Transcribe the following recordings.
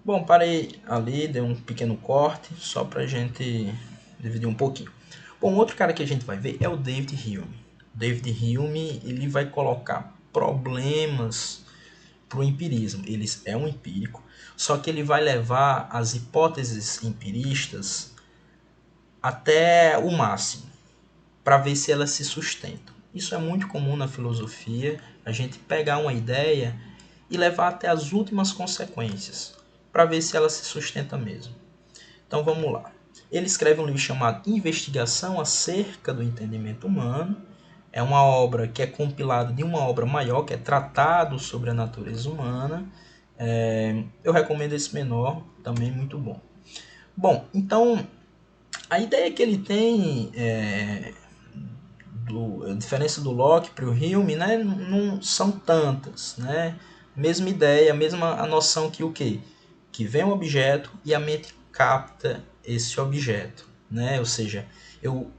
Bom, parei ali, dei um pequeno corte, só pra gente dividir um pouquinho. Bom, outro cara que a gente vai ver é o David Hume. David Hume, ele vai colocar problemas para o empirismo. Ele é um empírico, só que ele vai levar as hipóteses empiristas até o máximo, para ver se elas se sustentam. Isso é muito comum na filosofia, a gente pegar uma ideia e levar até as últimas consequências, para ver se ela se sustenta mesmo. Então vamos lá. Ele escreve um livro chamado Investigação acerca do Entendimento Humano. É uma obra que é compilada de uma obra maior, que é Tratado sobre a Natureza Humana. Eu recomendo esse menor, também muito bom. Bom, então a ideia que ele tem a diferença do Locke para o Hume, né, não são tantas, né? Mesma ideia, mesma a noção que o quê? Que vem um objeto e a mente capta esse objeto, né? Ou seja, o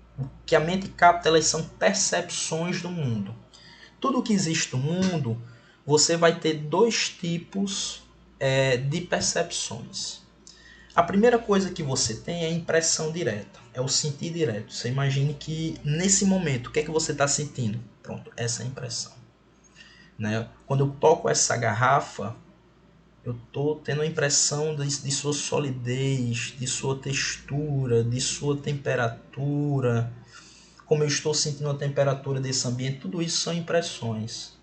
que a mente capta, elas são percepções do mundo. Tudo que existe no mundo, você vai ter dois tipos de percepções. A primeira coisa que você tem é a impressão direta, é o sentir direto. Você imagine que nesse momento, o que é que você está sentindo? Pronto, essa é a impressão. Né? Quando eu toco essa garrafa, eu estou tendo a impressão de sua solidez, de sua textura, de sua temperatura, como eu estou sentindo a temperatura desse ambiente, tudo isso são impressões.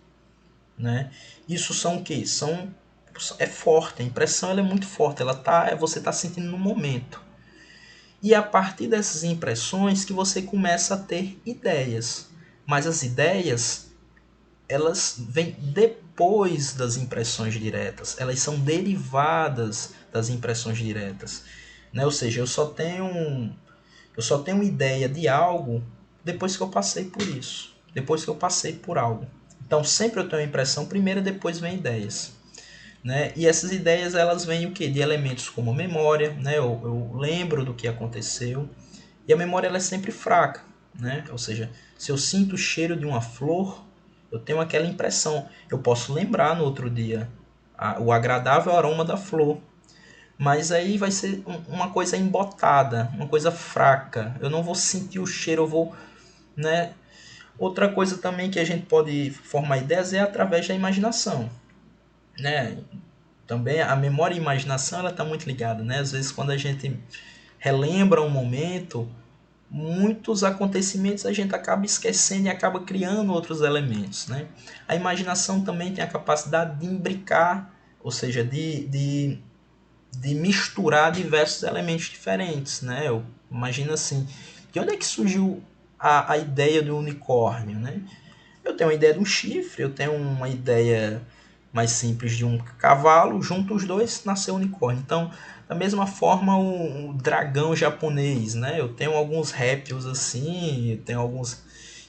Né? Isso são o quê? É forte, a impressão ela é muito forte, você está sentindo no momento. E é a partir dessas impressões que você começa a ter ideias. Mas as ideias, elas vêm depois das impressões diretas. Elas são derivadas das impressões diretas. Né? Ou seja, eu só tenho ideia de algo depois que eu passei por isso. Depois que eu passei por algo. Então sempre eu tenho a impressão primeiro e depois vem ideias. Né? E essas ideias elas vêm o quê? De elementos como memória, né? Eu lembro do que aconteceu, e a memória ela é sempre fraca, né? Ou seja, se eu sinto o cheiro de uma flor, eu tenho aquela impressão. Eu posso lembrar no outro dia o agradável aroma da flor, mas aí vai ser uma coisa embotada, uma coisa fraca. Eu não vou sentir o cheiro, eu vou, né? Outra coisa também que a gente pode formar ideias é através da imaginação, né? Também a memória e a imaginação ela está muito ligada, né? Às vezes quando a gente relembra um momento, muitos acontecimentos a gente acaba esquecendo e acaba criando outros elementos, né? A imaginação também tem a capacidade de imbricar, ou seja, de misturar diversos elementos diferentes, né? Eu imagino assim, de onde é que surgiu a ideia do unicórnio, né? Eu tenho uma ideia de um chifre, eu tenho uma ideia mais simples de um cavalo, junto os dois nasceu o unicórnio. Então, da mesma forma, o dragão japonês, né? Eu tenho alguns répteis assim, eu tenho alguns.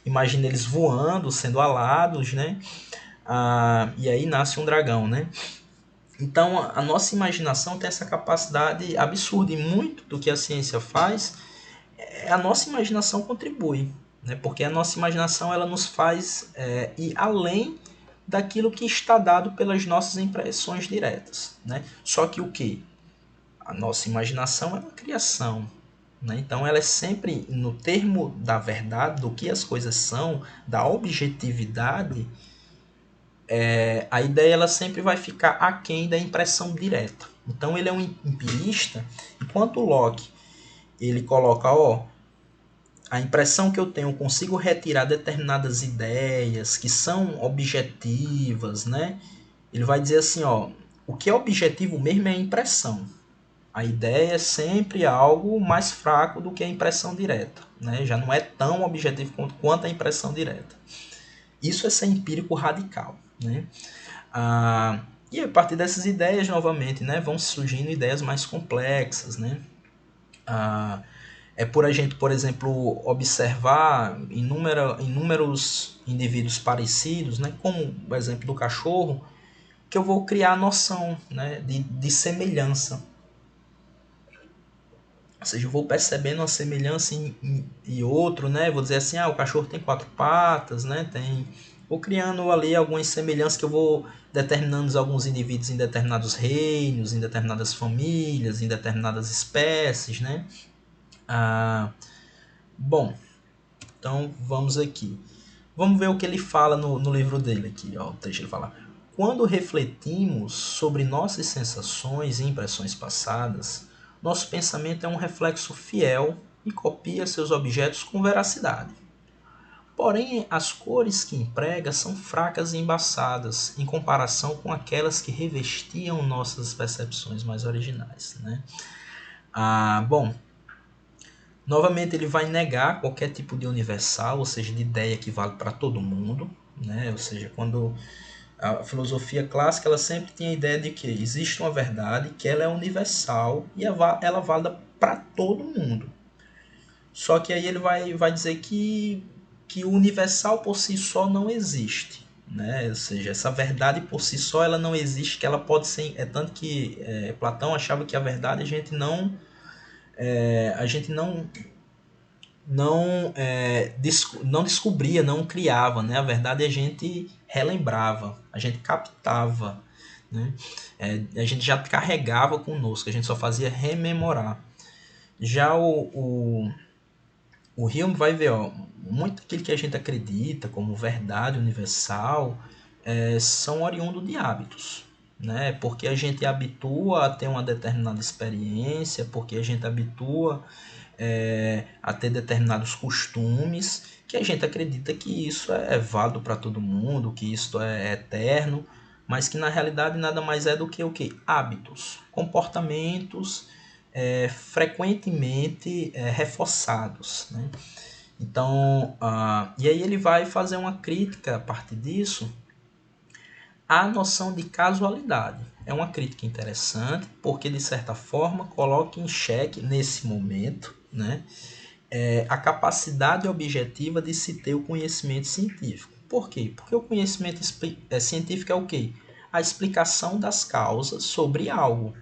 Imagina eles voando, sendo alados, né? E aí nasce um dragão, né? Então, a nossa imaginação tem essa capacidade absurda e muito do que a ciência faz, a nossa imaginação contribui, né? Porque a nossa imaginação ela nos faz ir além daquilo que está dado pelas nossas impressões diretas, né? Só que o que? A nossa imaginação é uma criação, né? Então ela é sempre no termo da verdade, do que as coisas são, da objetividade, a ideia ela sempre vai ficar aquém da impressão direta. Então ele é um empirista, enquanto o Locke ele coloca, ó, a impressão que eu tenho, eu consigo retirar determinadas ideias que são objetivas, né? Ele vai dizer assim, ó, o que é objetivo mesmo é a impressão. A ideia é sempre algo mais fraco do que a impressão direta, né? Já não é tão objetivo quanto a impressão direta. Isso é ser empírico radical, né? E a partir dessas ideias, novamente, né, vão surgindo ideias mais complexas, né? É por a gente, por exemplo, observar inúmeros indivíduos parecidos, né, como o exemplo do cachorro, que eu vou criar a noção, né, de semelhança. Ou seja, eu vou percebendo uma semelhança em outro, né? Vou dizer assim, o cachorro tem quatro patas, né? Tem vou criando ali algumas semelhanças que eu vou determinando alguns indivíduos em determinados reinos, em determinadas famílias, em determinadas espécies, né? Bom, então vamos aqui. Vamos ver o que ele fala no livro dele aqui, ó, o trecho ele fala: quando refletimos sobre nossas sensações e impressões passadas, nosso pensamento é um reflexo fiel e copia seus objetos com veracidade. Porém, as cores que emprega são fracas e embaçadas em comparação com aquelas que revestiam nossas percepções mais originais, né? Bom, novamente ele vai negar qualquer tipo de universal, ou seja, de ideia que vale para todo mundo, né? Ou seja, quando a filosofia clássica ela sempre tinha a ideia de que existe uma verdade, que ela é universal e ela é válida para todo mundo. Só que aí ele vai dizer que o universal por si só não existe, né? Ou seja, essa verdade por si só ela não existe, que ela pode ser, tanto que Platão achava que a verdade a gente não descobria, não criava, né? A verdade a gente relembrava, a gente captava, né? A gente já carregava conosco, a gente só fazia rememorar. Já o Hume vai ver, ó, muito aquilo que a gente acredita como verdade universal são oriundos de hábitos, né? Porque a gente habitua a ter uma determinada experiência, porque a gente habitua a ter determinados costumes, que a gente acredita que isso é válido para todo mundo, que isso é eterno, mas que na realidade nada mais é do que o que? Hábitos, comportamentos frequentemente reforçados, né? Então, e aí ele vai fazer uma crítica a partir disso à noção de casualidade. É uma crítica interessante porque, de certa forma, coloca em xeque, nesse momento, né, a capacidade objetiva de se ter o conhecimento científico. Por quê? Porque o conhecimento científico é o quê? A explicação das causas sobre algo.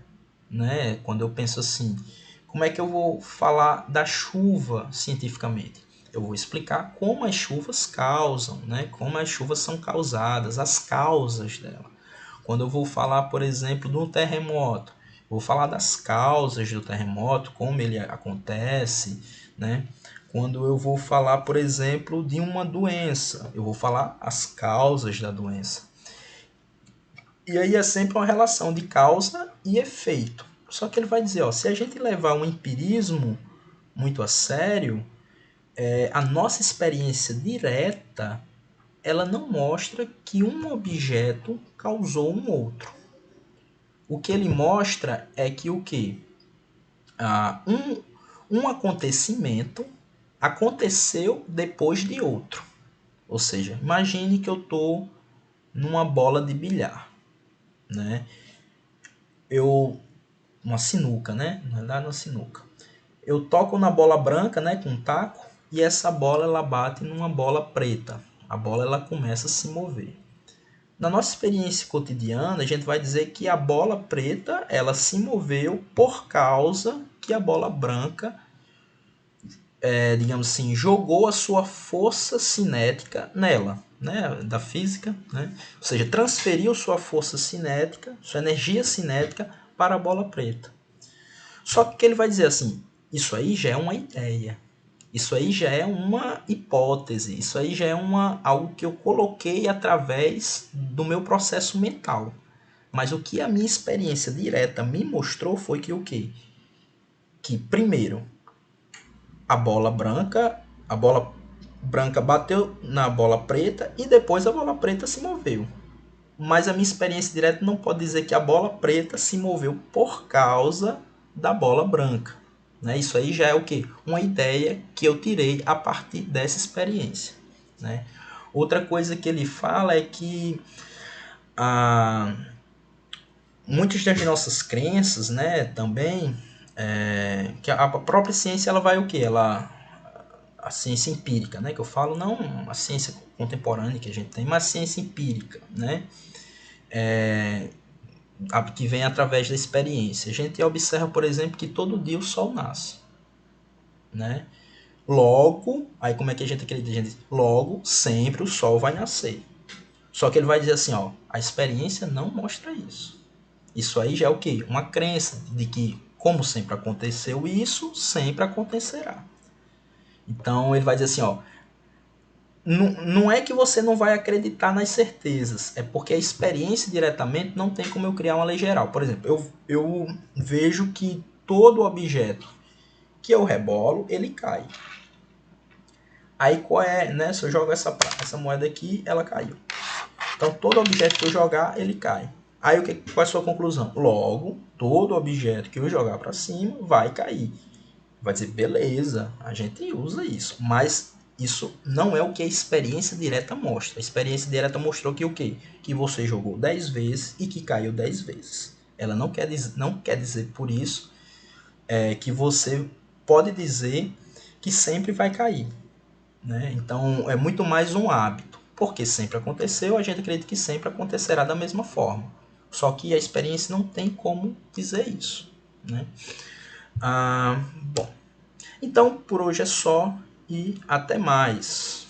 Né? Quando eu penso assim, como é que eu vou falar da chuva cientificamente? Eu vou explicar como as chuvas causam, né? Como as chuvas são causadas, as causas dela. Quando eu vou falar, por exemplo, do terremoto, vou falar das causas do terremoto, como ele acontece, né? Quando eu vou falar, por exemplo, de uma doença, eu vou falar as causas da doença. E aí é sempre uma relação de causa e efeito. Só que ele vai dizer, ó, se a gente levar o empirismo muito a sério, a nossa experiência direta, ela não mostra que um objeto causou um outro. O que ele mostra é que o quê? Um acontecimento aconteceu depois de outro. Ou seja, imagine que eu estou numa bola de bilhar, né? Uma sinuca, né? Na verdade, uma sinuca. Eu toco na bola branca, né, com um taco, e essa bola ela bate numa bola preta. A bola ela começa a se mover. Na nossa experiência cotidiana, a gente vai dizer que a bola preta ela se moveu por causa que a bola branca, digamos assim, jogou a sua força cinética nela, né, da física, né? Ou seja, transferiu sua força cinética, sua energia cinética para a bola preta. Só que ele vai dizer assim, isso aí já é uma ideia, isso aí já é uma hipótese, isso aí já é algo que eu coloquei através do meu processo mental. Mas o que a minha experiência direta me mostrou foi que o quê? Que primeiro, a bola branca bateu na bola preta e depois a bola preta se moveu. Mas a minha experiência direta não pode dizer que a bola preta se moveu por causa da bola branca. Né? Isso aí já é o quê? Uma ideia que eu tirei a partir dessa experiência. Né? Outra coisa que ele fala é que muitas das nossas crenças, né, também, que a própria ciência ela vai o quê? A ciência empírica, né, que eu falo, não a ciência contemporânea que a gente tem, mas a ciência empírica, né, que vem através da experiência. A gente observa, por exemplo, que todo dia o sol nasce, né? Logo, aí como é que a gente acredita? Logo, sempre o sol vai nascer. Só que ele vai dizer assim, ó, a experiência não mostra isso. Isso aí já é o quê? Uma crença de que, como sempre aconteceu isso, sempre acontecerá. Então ele vai dizer assim, ó, não é que você não vai acreditar nas certezas, é porque a experiência diretamente não tem como eu criar uma lei geral. Por exemplo, eu vejo que todo objeto que eu rebolo, ele cai. Aí qual é, né? Se eu jogo essa moeda aqui, ela caiu. Então todo objeto que eu jogar, ele cai. Aí qual é a sua conclusão? Logo, todo objeto que eu jogar para cima vai cair. Vai dizer, beleza, a gente usa isso. Mas isso não é o que a experiência direta mostra. A experiência direta mostrou que o quê? Que você jogou 10 vezes e que caiu 10 vezes. Ela não quer dizer por isso que você pode dizer que sempre vai cair. Né? Então é muito mais um hábito. Porque sempre aconteceu, a gente acredita que sempre acontecerá da mesma forma. Só que a experiência não tem como dizer isso. Né? Bom, então por hoje é só e até mais.